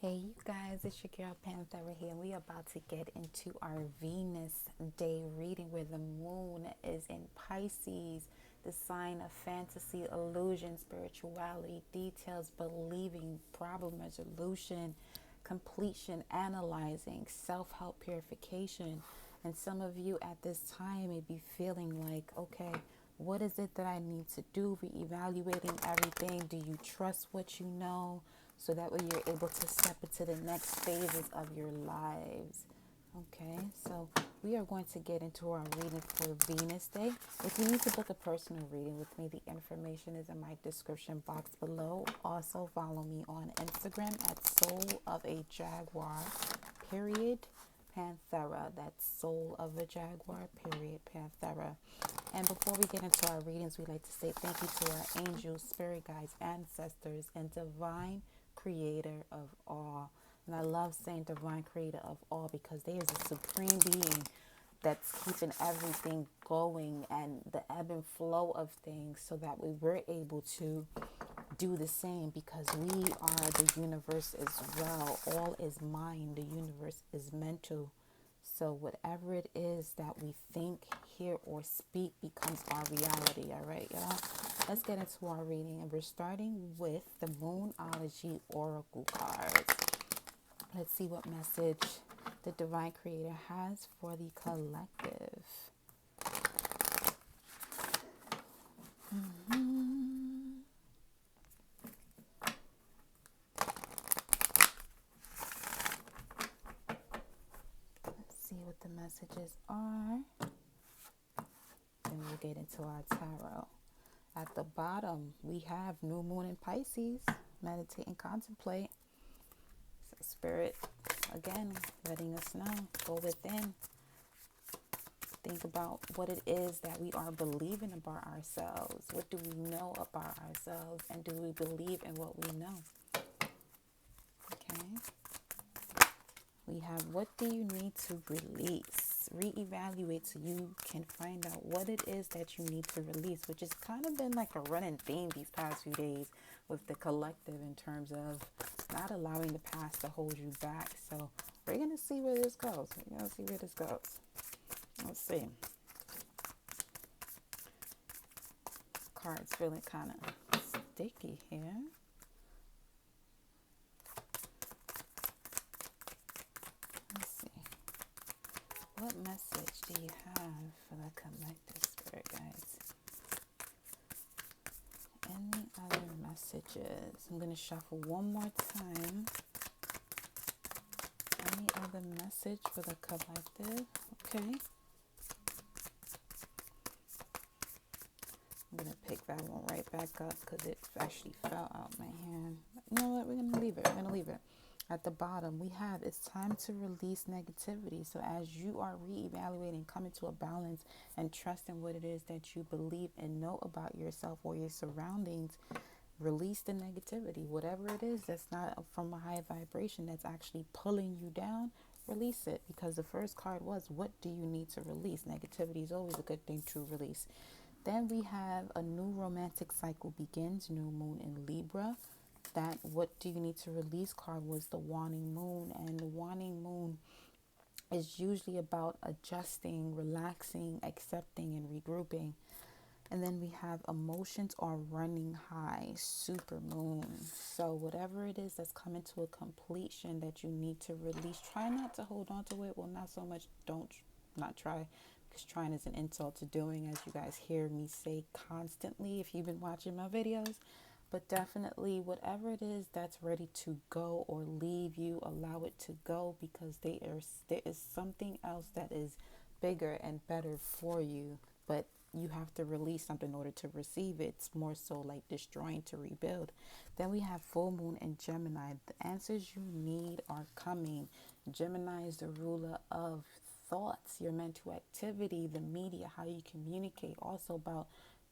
Hey you guys, it's your girl Panthera here. We are about to get into our Venus day reading where the moon is in Pisces, the sign of fantasy, illusion, spirituality, details, believing, problem resolution, completion, analyzing, self-help, purification. And some of you at this time may be feeling like, okay, what is it that I need to do? Reevaluating everything. Do you trust what you know? So that way you're able to step into the next phases of your lives. Okay, so we are going to get into our reading for Venus Day. If you need to book a personal reading with me, the information is in my description box below. Also follow me on Instagram at Soul of a Jaguar, period, Panthera. That's Soul of a Jaguar, period, Panthera. And before we get into our readings, we'd like to say thank you to our angels, spirit guides, ancestors, and divine creator of all. And I love saying divine creator of all because there is a supreme being that's keeping everything going and the ebb and flow of things so that we're able to do the same because we are the universe as well. All is mind. The universe is mental. So whatever it is that we think, hear, or speak becomes our reality. All right, y'all? Let's get into our reading. And we're starting with the Moonology Oracle cards. Let's see what message the Divine Creator has for the collective. Let's see what the messages are. Then we'll get into our tarot. At the bottom, we have New Moon in Pisces. Meditate and contemplate. So Spirit, again, letting us know. Go within. Think about what it is that we are believing about ourselves. What do we know about ourselves? And do we believe in what we know? Okay. We have what do you need to release? Reevaluate so you can find out what it is that you need to release, which has kind of been like a running theme these past few days with the collective in terms of not allowing the past to hold you back. So we're going to see where this goes. We're going to see where this goes. Let's see. Cards feeling kind of sticky here. Let's see. What message do you have for the collective, spirit guides? Any other messages? I'm going to shuffle one more time. Any other message for the collective? Okay. I'm going to pick that one right back up because it actually fell out my hand. You know what? We're going to leave it. We're going to leave it. At the bottom, we have it's time to release negativity. So as you are reevaluating, coming to a balance and trusting what it is that you believe and know about yourself or your surroundings, release the negativity. Whatever it is that's not from a high vibration, that's actually pulling you down, release it. Because the first card was, what do you need to release? Negativity is always a good thing to release. Then we have a new romantic cycle begins, new moon in Libra. That what do you need to release card was the waning moon, and the waning moon is usually about adjusting, relaxing, accepting, and regrouping. And then we have emotions are running high, super moon. So whatever it is that's coming to a completion that you need to release, try not to hold on to it. Well, not so much, don't not try, because trying is an insult to doing, as you guys hear me say constantly if you've been watching my videos. But definitely whatever it is that's ready to go or leave you, allow it to go, because there is something else that is bigger and better for you. But you have to release something in order to receive it. It's more so like destroying to rebuild. Then we have full moon and Gemini. The answers you need are coming. Gemini is the ruler of thoughts, your mental activity, the media, how you communicate, also about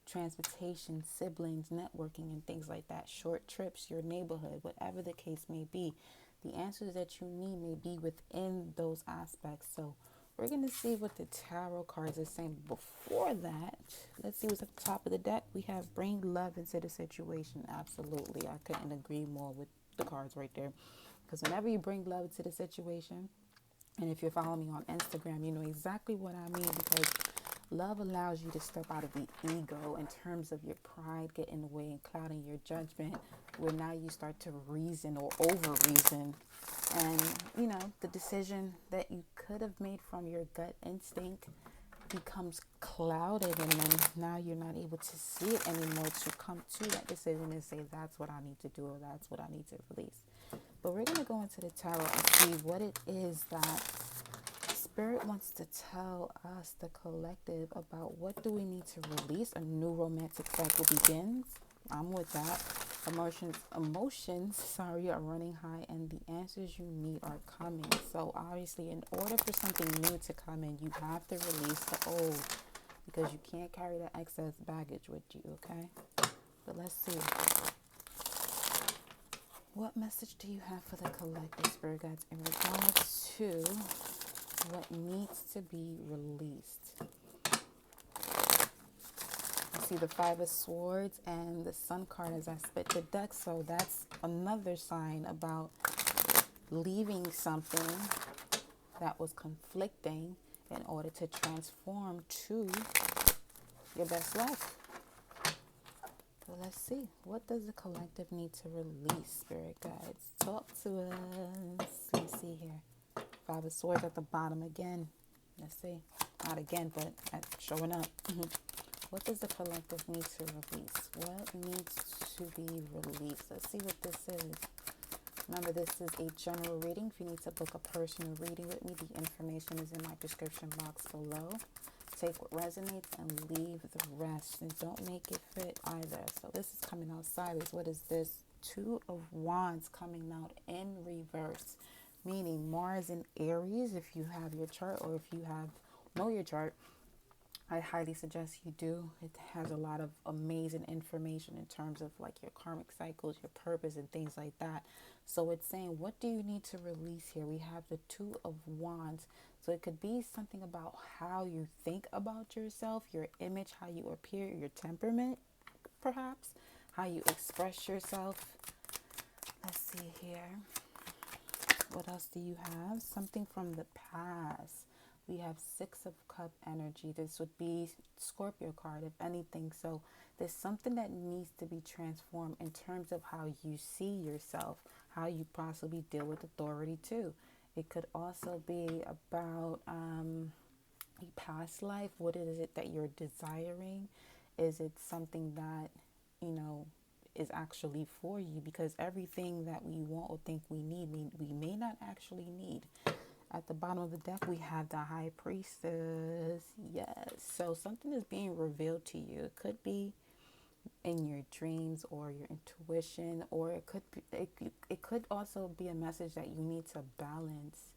transportation, siblings, networking, and things like that. Short trips, your neighborhood, whatever the case may be. The answers that you need may be within those aspects. So we're going to see what the tarot cards are saying. Before that, let's see what's at the top of the deck. We have bring love into the situation. Absolutely. I couldn't agree more with the cards right there. Because whenever you bring love to the situation, and if you're following me on Instagram, you know exactly what I mean, because love allows you to step out of the ego in terms of your pride getting in the way and clouding your judgment, where now you start to reason or over reason. And, you know, the decision that you could have made from your gut instinct becomes clouded, and then now you're not able to see it anymore to come to that decision and say, that's what I need to do, or that's what I need to release. But we're going to go into the tarot and see what it is that Spirit wants to tell us, the collective, about what do we need to release. A new romantic cycle begins. I'm with that. Emotions, are running high, and the answers you need are coming. So obviously, in order for something new to come in, you have to release the old, because you can't carry the excess baggage with you, okay? But let's see. What message do you have for the collective, Spirit Guides, in regards to what needs to be released? I see the Five of Swords and the Sun card as I split the deck, so that's another sign about leaving something that was conflicting in order to transform to your best life. So let's see. What does the collective need to release, Spirit Guides? Talk to us. Let's see here. Five of Swords at the bottom again. Let's see. Not again, but showing up. What does the collective need to release? What needs to be released? Let's see what this is. Remember, this is a general reading. If you need to book a personal reading with me, the information is in my description box below. Take what resonates and leave the rest. And don't make it fit either. So this is coming out sideways. What is this? Two of Wands coming out in reverse. Meaning Mars in Aries, if you have your chart, or if you know your chart, I highly suggest you do. It has a lot of amazing information in terms of like your karmic cycles, your purpose, and things like that. So it's saying, what do you need to release here? We have the Two of Wands. So it could be something about how you think about yourself, your image, how you appear, your temperament, perhaps, how you express yourself. Let's see here. What else do you have? Something from the past. We have Six of Cup energy. This would be Scorpio card, if anything. So there's something that needs to be transformed in terms of how you see yourself, how you possibly deal with authority too. It could also be about a past life. What is it that you're desiring? Is it something that, is actually for you? Because everything that we want or think we need, we may not actually need. At the bottom of the deck, we have the High Priestess. Yes. So something is being revealed to you. It could be in your dreams or your intuition, or it could also be a message that you need to balance,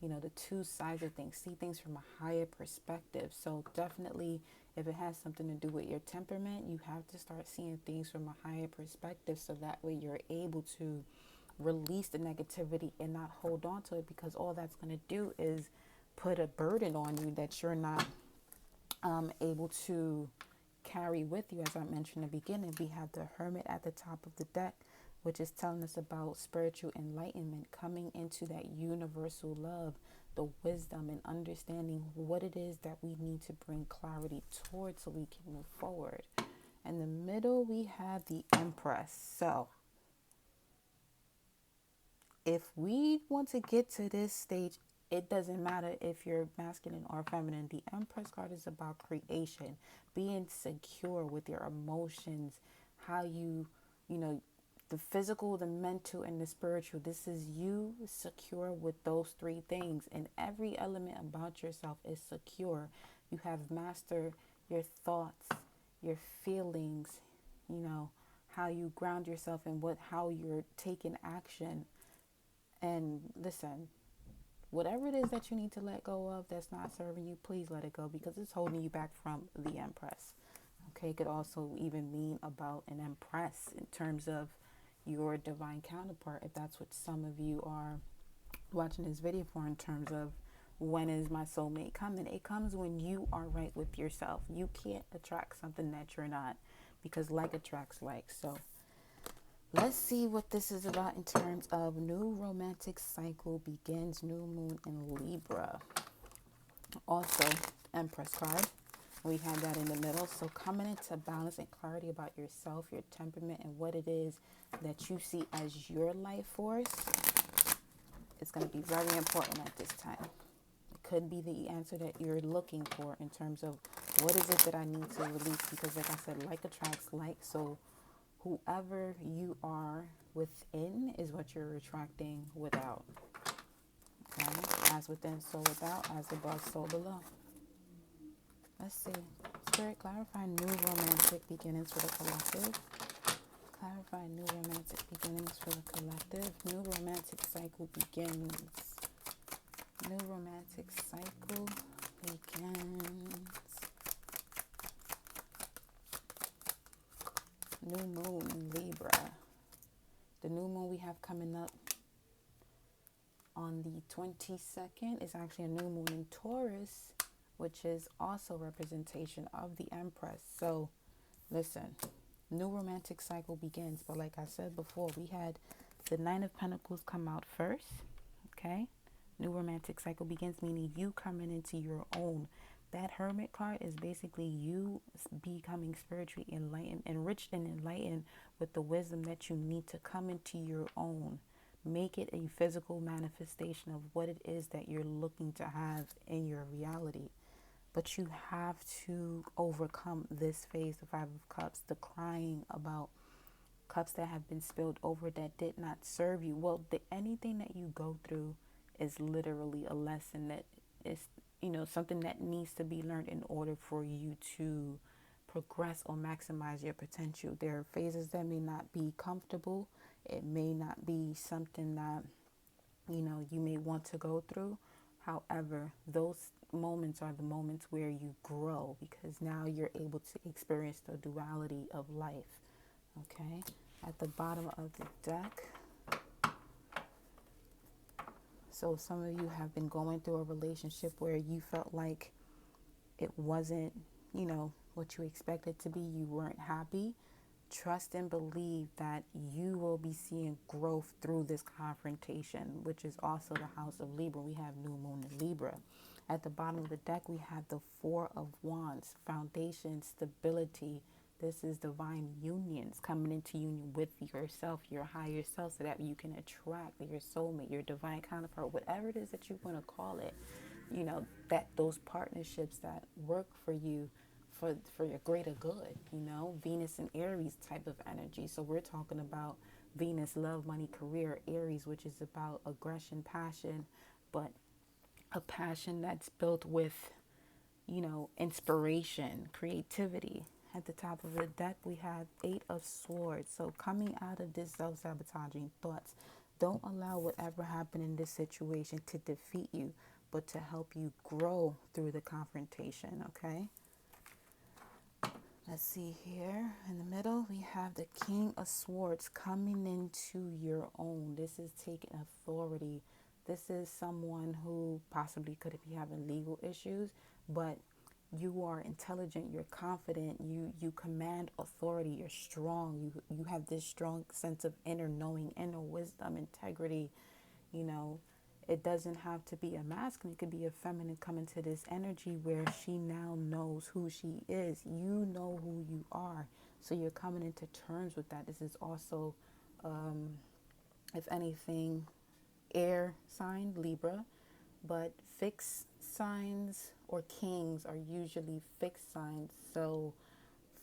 the two sides of things, see things from a higher perspective. So definitely, if it has something to do with your temperament, you have to start seeing things from a higher perspective, so that way you're able to release the negativity and not hold on to it, because all that's going to do is put a burden on you that you're not able to carry with you. As I mentioned in the beginning, we have the Hermit at the top of the deck, which is telling us about spiritual enlightenment, coming into that universal love, the wisdom, and understanding what it is that we need to bring clarity towards so we can move forward. In the middle, we have the Empress. So if we want to get to this stage, it doesn't matter if you're masculine or feminine. The Empress card is about creation, being secure with your emotions, how the physical, the mental, and the spiritual. This is you secure with those three things, and every element about yourself is secure. You have mastered your thoughts, your feelings, how you ground yourself, and how you're taking action. And listen, whatever it is that you need to let go of that's not serving you, please let it go, because it's holding you back from the Empress. Okay, it could also even mean about an Empress in terms of your divine counterpart, if that's what some of you are watching this video for, in terms of when is my soulmate coming. It comes when you are right with yourself. You can't attract something that you're not, because like attracts like. So Let's see what this is about in terms of new romantic cycle begins, new moon in Libra. Also, Empress card. We had that in the middle. So coming into balance and clarity about yourself, your temperament, and what it is that you see as your life force, it's going to be very important at this time. It could be the answer that you're looking for in terms of what is it that I need to release. Because like I said, like attracts like. So whoever you are within is what you're attracting without. Okay? As within, so without. As above, so below. Let's see. Spirit, clarify new romantic beginnings for the collective. Clarify new romantic beginnings for the collective. New romantic cycle begins. New romantic cycle begins. New moon in Libra. The new moon we have coming up on the 22nd is actually a new moon in Taurus, which is also representation of the Empress. So listen, new romantic cycle begins. But like I said before, we had the Nine of Pentacles come out first. Okay. New romantic cycle begins, meaning you coming into your own. That Hermit card is basically you becoming spiritually enlightened, enriched and enlightened with the wisdom that you need to come into your own. Make it a physical manifestation of what it is that you're looking to have in your reality. But you have to overcome this phase, the Five of Cups, the crying about cups that have been spilled over that did not serve you. Well, anything that you go through is literally a lesson that is, something that needs to be learned in order for you to progress or maximize your potential. There are phases that may not be comfortable. It may not be something that, you may want to go through. However, those moments are the moments where you grow because now you're able to experience the duality of life. Okay? At the bottom of the deck. So some of you have been going through a relationship where you felt like it wasn't, what you expected to be. You weren't happy. Trust and believe that you will be seeing growth through this confrontation, which is also the house of Libra. We have new moon in Libra. At the bottom of the deck, we have the Four of Wands, foundation, stability. This is divine unions, coming into union with yourself, your higher self, so that you can attract your soulmate, your divine counterpart, whatever it is that you want to call it. That those partnerships that work for you for your greater good, Venus and Aries type of energy. So we're talking about Venus, love, money, career, Aries, which is about aggression, passion, but a passion that's built with, inspiration, creativity. At the top of the deck, we have Eight of Swords. So coming out of this self-sabotaging thoughts, don't allow whatever happened in this situation to defeat you, but to help you grow through the confrontation, okay? Let's see here. In the middle, we have the King of Swords coming into your own. This is taking authority. This is someone who possibly could be having legal issues, but you are intelligent, you're confident, you command authority, you're strong, you have this strong sense of inner knowing, inner wisdom, integrity. It doesn't have to be a masculine. It could be a feminine coming to this energy where she now knows who she is. You know who you are. So you're coming into terms with that. This is also, if anything, air sign, Libra. But fixed signs or kings are usually fixed signs. So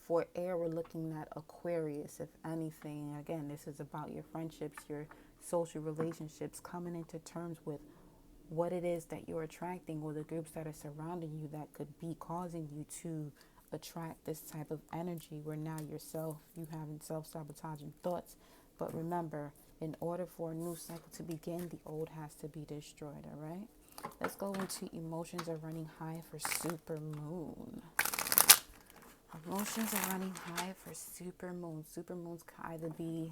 for air, we're looking at Aquarius, if anything. Again, this is about your friendships, your social relationships, coming into terms with what it is that you're attracting or the groups that are surrounding you that could be causing you to attract this type of energy where now you having self-sabotaging thoughts. But remember, in order for a new cycle to begin, the old has to be destroyed, all right? Let's go into emotions are running high for super moon. Emotions are running high for super moon. Super moons can either be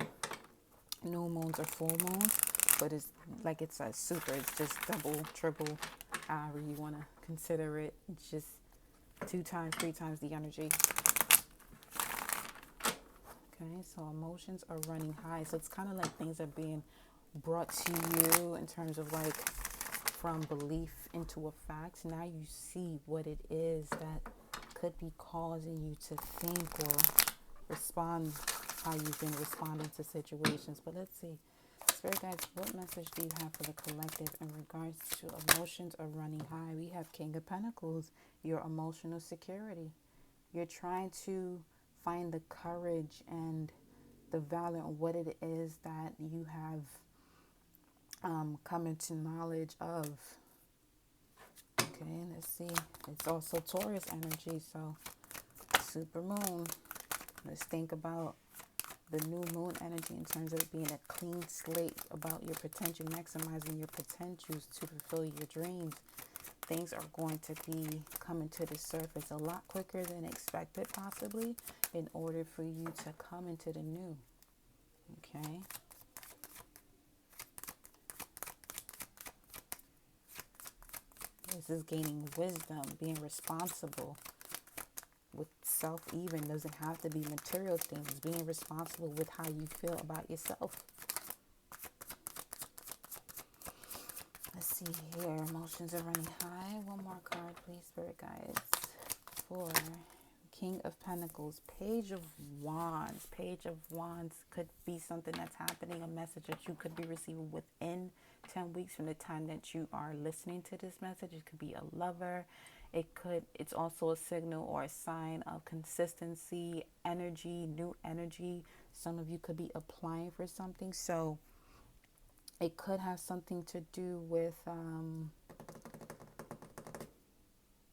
new moons or full moons, but it's like it's a super. It's just double, triple, however you want to consider it. It's just 2 times, 3 times the energy. Okay, so emotions are running high. So it's kind of like things are being brought to you in terms of like from belief into a fact. Now you see what it is that could be causing you to think or respond how you've been responding to situations. But let's see. Spirit guides, what message do you have for the collective in regards to emotions are running high? We have King of Pentacles, your emotional security. You're trying to find the courage and the value on what it is that you have come into knowledge of. Okay, let's see. It's also Taurus energy, so super moon. Let's think about the new moon energy in terms of it being a clean slate about your potential, maximizing your potentials to fulfill your dreams. Things are going to be coming to the surface a lot quicker than expected, possibly, in order for you to come into the new. Okay. This is gaining wisdom, being responsible with self, even doesn't have to be material things, being responsible with how you feel about yourself. Let's see here. Emotions are running high. One more card, please, Spirit Guides. For King of Pentacles, Page of Wands. Page of Wands could be something that's happening, a message that you could be receiving within 10 weeks from the time that you are listening to this message. It could be a lover. It's also a signal or a sign of consistency, energy, new energy. Some of you could be applying for something. So it could have something to do with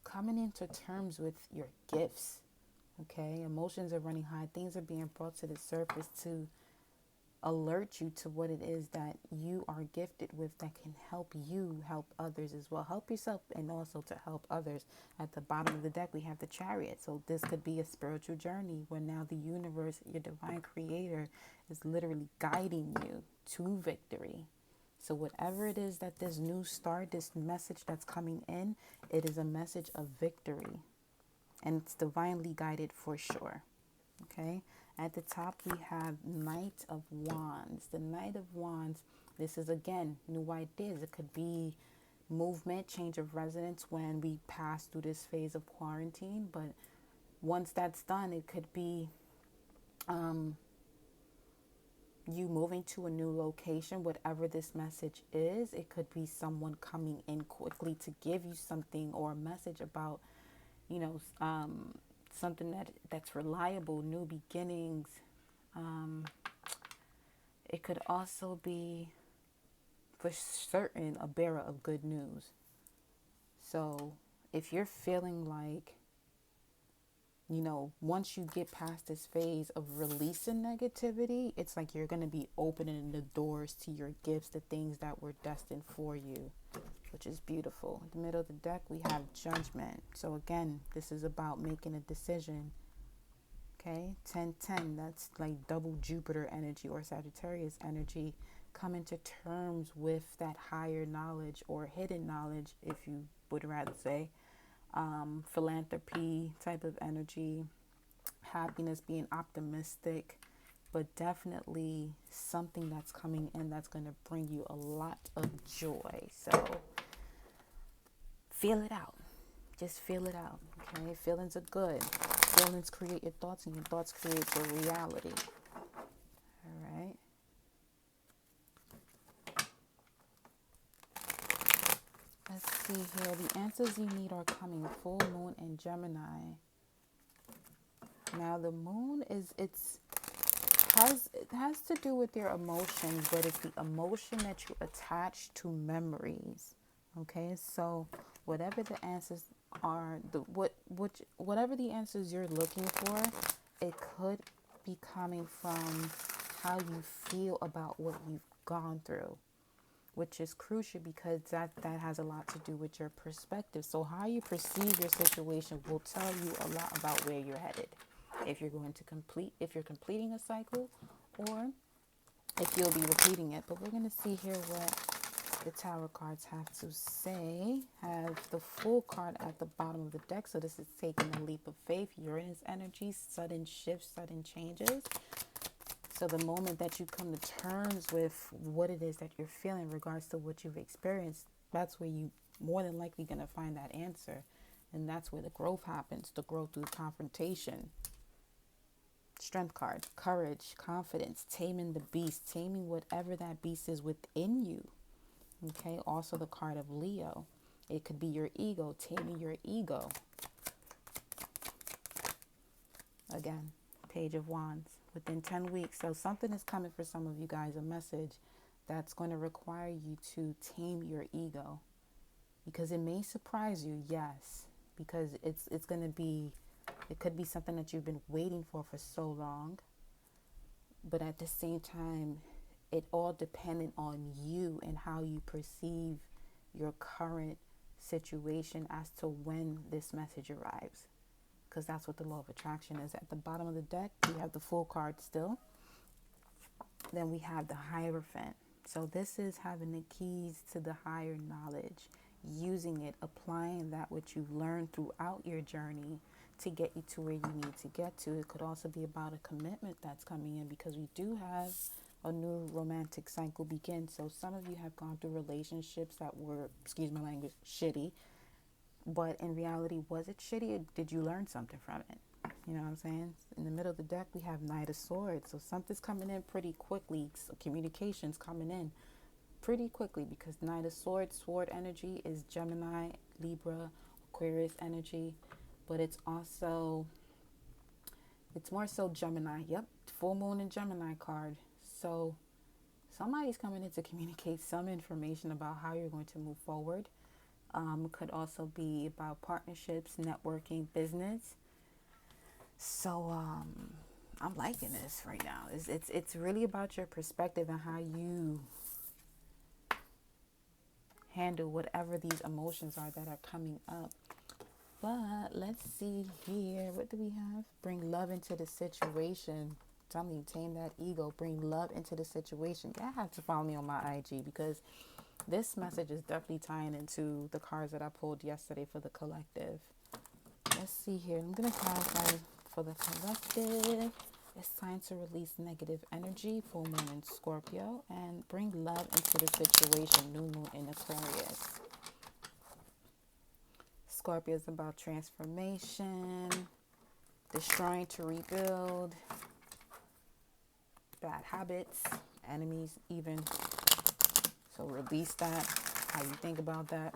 coming into terms with your gifts. Okay, emotions are running high. Things are being brought to the surface to alert you to what it is that you are gifted with that can help you help others as well. Help yourself and also to help others. At the bottom of the deck, we have the Chariot. So this could be a spiritual journey where now the universe, your divine creator, is literally guiding you to victory. So whatever it is that this new start, this message that's coming in, it is a message of victory. And it's divinely guided for sure. Okay. At the top, we have Knight of Wands. The Knight of Wands, this is, again, new ideas. It could be movement, change of residence when we pass through this phase of quarantine. But once that's done, it could be you moving to a new location, whatever this message is. It could be someone coming in quickly to give you something or a message about, something that's reliable, new beginnings. It could also be, for certain, a bearer of good news. So if you're feeling like, once you get past this phase of releasing negativity, it's like you're going to be opening the doors to your gifts, the things that were destined for you, which is beautiful. In the middle of the deck, we have Judgment. So again, this is about making a decision. Okay, 10-10, that's like double Jupiter energy or Sagittarius energy. Coming to terms with that higher knowledge or hidden knowledge, if you would rather say. Philanthropy type of energy, happiness, being optimistic, but definitely something that's coming in that's going to bring you a lot of joy. So feel it out. Just feel it out. Okay, feelings are good. Feelings create your thoughts, and your thoughts create your reality. All right. Let's see here. The answers you need are coming. Full moon in Gemini. Now the moon it has to do with your emotions, but it's the emotion that you attach to memories. Okay, so whatever the answers are, whatever the answers you're looking for, it could be coming from how you feel about what you've gone through, which is crucial because that has a lot to do with your perspective. So how you perceive your situation will tell you a lot about where you're headed. If you're completing a cycle, or if you'll be repeating it. But we're going to see here what the tarot cards have to say. Have the Fool card at the bottom of the deck. So this is taking a leap of faith. Uranus energy, sudden shifts, sudden changes. So the moment that you come to terms with what it is that you're feeling in regards to what you've experienced, that's where you more than likely going to find that answer. And that's where the growth happens, the growth through confrontation. Strength card, courage, confidence, taming the beast, taming whatever that beast is within you. Okay, also the card of Leo. It could be your ego, taming your ego. Again, Page of Wands, within 10 weeks. So something is coming for some of you guys, a message that's going to require you to tame your ego. Because it may surprise you, yes. Because it's going to be, it could be something that you've been waiting for so long. But at the same time, it all dependent on you and how you perceive your current situation as to when this message arrives. Because that's what the law of attraction is. At the bottom of the deck, we have the Fool card still. Then we have the Hierophant. So this is having the keys to the higher knowledge, using it, applying that which you've learned throughout your journey to get you to where you need to get to. It could also be about a commitment that's coming in, because we do have a new romantic cycle begin. So some of you have gone through relationships that were, excuse my language, shitty. But in reality, was it shitty, or did you learn something from it? You know what I'm saying? In the middle of the deck, we have Knight of Swords. So something's coming in pretty quickly. So communication's coming in pretty quickly, because Knight of Swords, sword energy, is Gemini, Libra, Aquarius energy. But it's also, it's more so Gemini. Yep, full moon and Gemini card. So somebody's coming in to communicate some information about how you're going to move forward. Could also be about partnerships, networking, business. So I'm liking this right now. It's really about your perspective and how you handle whatever these emotions are that are coming up. But let's see here. What do we have? Bring love into the situation. Tell me, tame that ego. Bring love into the situation. You have to follow me on my IG, because this message is definitely tying into the cards that I pulled yesterday for the collective. Let's see here. I'm going to clarify for the collective. It's time to release negative energy, full moon in Scorpio, and bring love into the situation, new moon in Aquarius. Scorpio is about transformation, destroying to rebuild, bad habits, enemies even. So release that, how you think about that.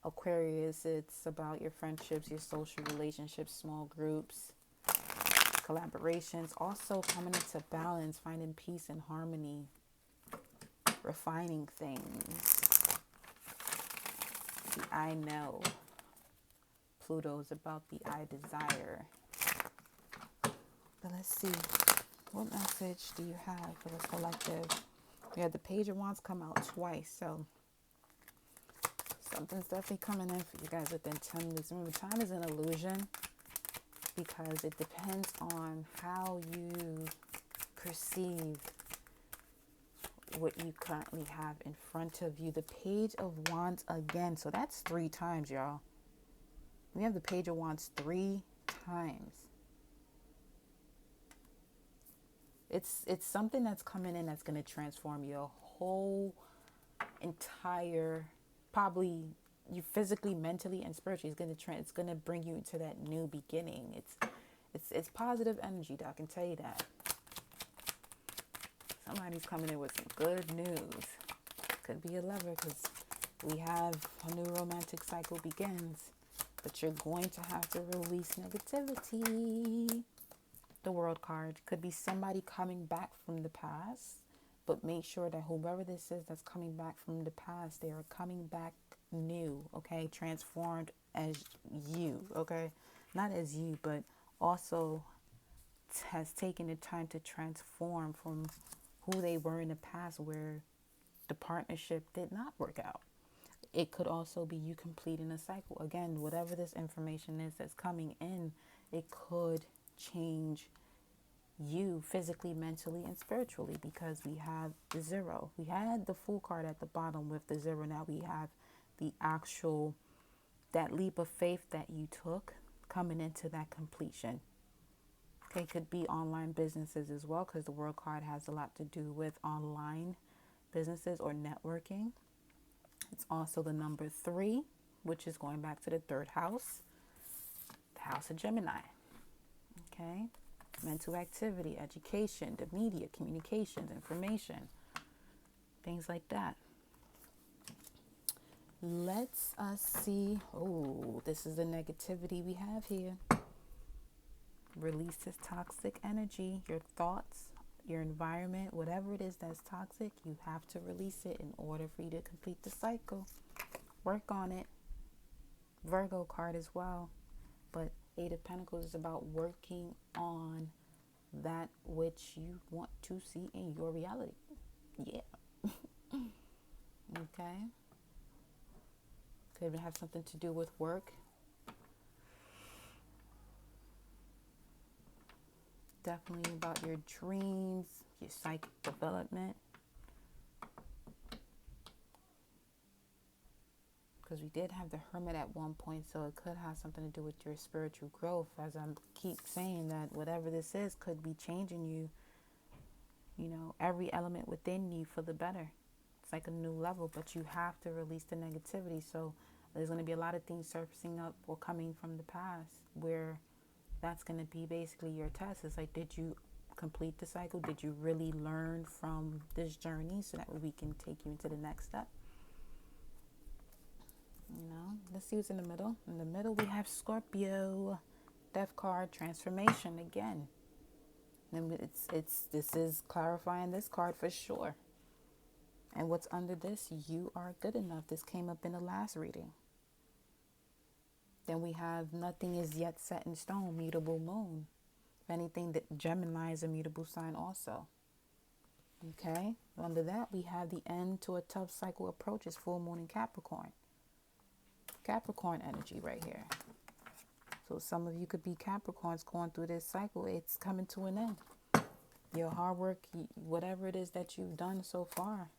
Aquarius, it's about your friendships, your social relationships, small groups, collaborations. Also coming into balance, finding peace and harmony, refining things. The I know. Pluto is about the I desire. But let's see. What message do you have for this collective? We had the Page of Wands come out twice, so something's definitely coming in for you guys within 10 weeks. Remember, time is an illusion, because it depends on how you perceive what you currently have in front of you. The Page of Wands again, so that's 3 times, y'all. We have the Page of Wands 3 times. It's something that's coming in that's going to transform your whole entire, probably you physically, mentally, and spiritually. It's going to bring you into that new beginning. It's positive energy, I can tell you that. Somebody's coming in with some good news. Could be a lover, because we have a new romantic cycle begins. But you're going to have to release negativity. The World card could be somebody coming back from the past, but make sure that whoever this is that's coming back from the past, they are coming back new, okay? Transformed as you, okay? Not as you, but also has taken the time to transform from who they were in the past, where the partnership did not work out. It could also be you completing a cycle. Again, whatever this information is that's coming in, it could change you physically, mentally, and spiritually, because we have the 0. We had the Fool card at the bottom with the 0. Now we have the actual, that leap of faith that you took coming into that completion. Okay, could be online businesses as well, because the World card has a lot to do with online businesses or networking. It's also the number 3, which is going back to the 3rd house, the house of Gemini. Okay, mental activity, education, the media, communications, information, things like that. Let's see. Oh, this is the negativity we have here. Release this toxic energy, your thoughts, your environment, whatever it is that's toxic, you have to release it in order for you to complete the cycle. Work on it. Virgo card as well. But 8 of Pentacles is about working on that which you want to see in your reality. Yeah. Okay. Could even have something to do with work. Definitely about your dreams, your psychic development. Because we did have the Hermit at one point, so it could have something to do with your spiritual growth. As I keep saying, that whatever this is could be changing you, every element within you for the better. It's like a new level, but you have to release the negativity. So there's going to be a lot of things surfacing up or coming from the past where that's going to be basically your test. It's like, did you complete the cycle? Did you really learn from this journey so that we can take you into the next step? Let's see what's in the middle. In the middle, we have Scorpio, Death card, transformation again. And this is clarifying this card for sure. And what's under this? You are good enough. This came up in the last reading. Then we have nothing is yet set in stone, mutable moon. If anything, that Gemini is a mutable sign also. Okay. Under that, we have the end to a tough cycle approaches, full moon in Capricorn. Capricorn energy right here. So some of you could be Capricorns going through this cycle. It's coming to an end. Your hard work, whatever it is that you've done so far,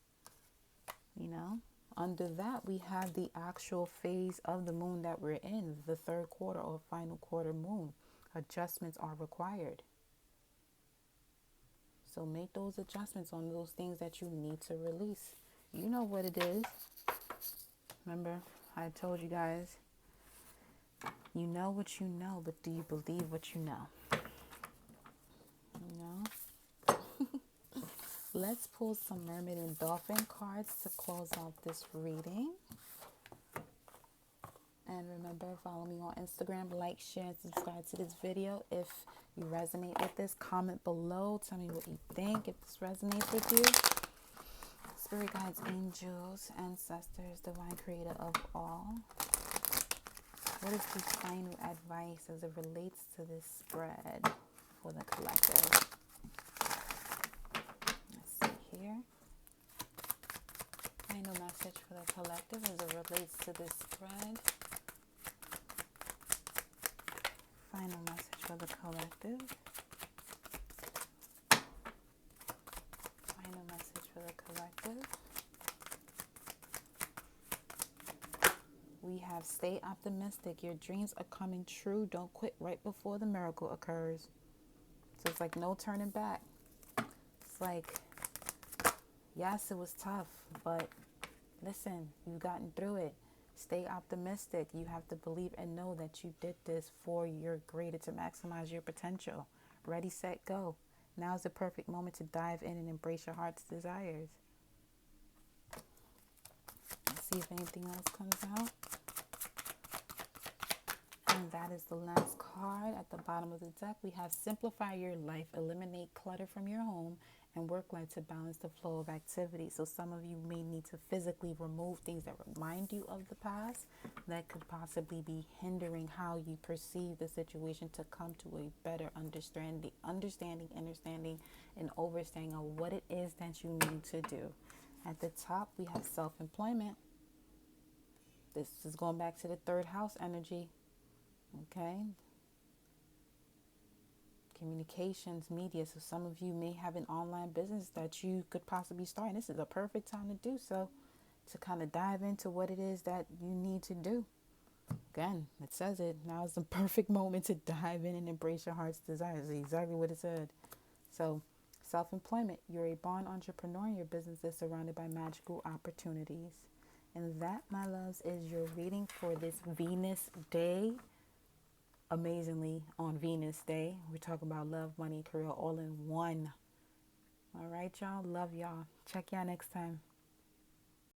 Under that, we have the actual phase of the moon that we're in, the 3rd quarter or final quarter moon. Adjustments are required. So make those adjustments on those things that you need to release. You know what it is. Remember, I told you guys, you know what you know, but do you believe what you know? Let's pull some Mermaid and Dolphin cards to close out this reading. And remember, follow me on Instagram, like, share, and subscribe to this video. If you resonate with this, comment below. Tell me what you think, if this resonates with you. Spirit guides, angels, ancestors, divine creator of all. What is the final advice as it relates to this spread for the collective? Here. Final message for the collective as it relates to this spread. Final message for the collective. Final message for the collective. We have stay optimistic. Your dreams are coming true. Don't quit right before the miracle occurs. So it's like no turning back. It's like, yes, it was tough, but listen, you've gotten through it. Stay optimistic. You have to believe and know that you did this for your greater, to maximize your potential. Ready, set, go. Now is the perfect moment to dive in and embrace your heart's desires. Let's see if anything else comes out. And that is the last card. At the bottom of the deck, we have simplify your life, eliminate clutter from your home, and work life to balance the flow of activity. So some of you may need to physically remove things that remind you of the past that could possibly be hindering how you perceive the situation to come to a better understanding, and overstanding of what it is that you need to do. At the top, we have self-employment. This is going back to the 3rd house energy. Okay. Communications, media. So some of you may have an online business that you could possibly start. And this is a perfect time to do so, to kind of dive into what it is that you need to do. Again, it says it. Now is the perfect moment to dive in and embrace your heart's desires. That's exactly what it said. So, self employment. You're a born entrepreneur. Your business is surrounded by magical opportunities. And that, my loves, is your reading for this Venus day. Amazingly, on Venus day, we're talking about love, money, career all in one. All right, y'all. Love y'all. Check y'all next time.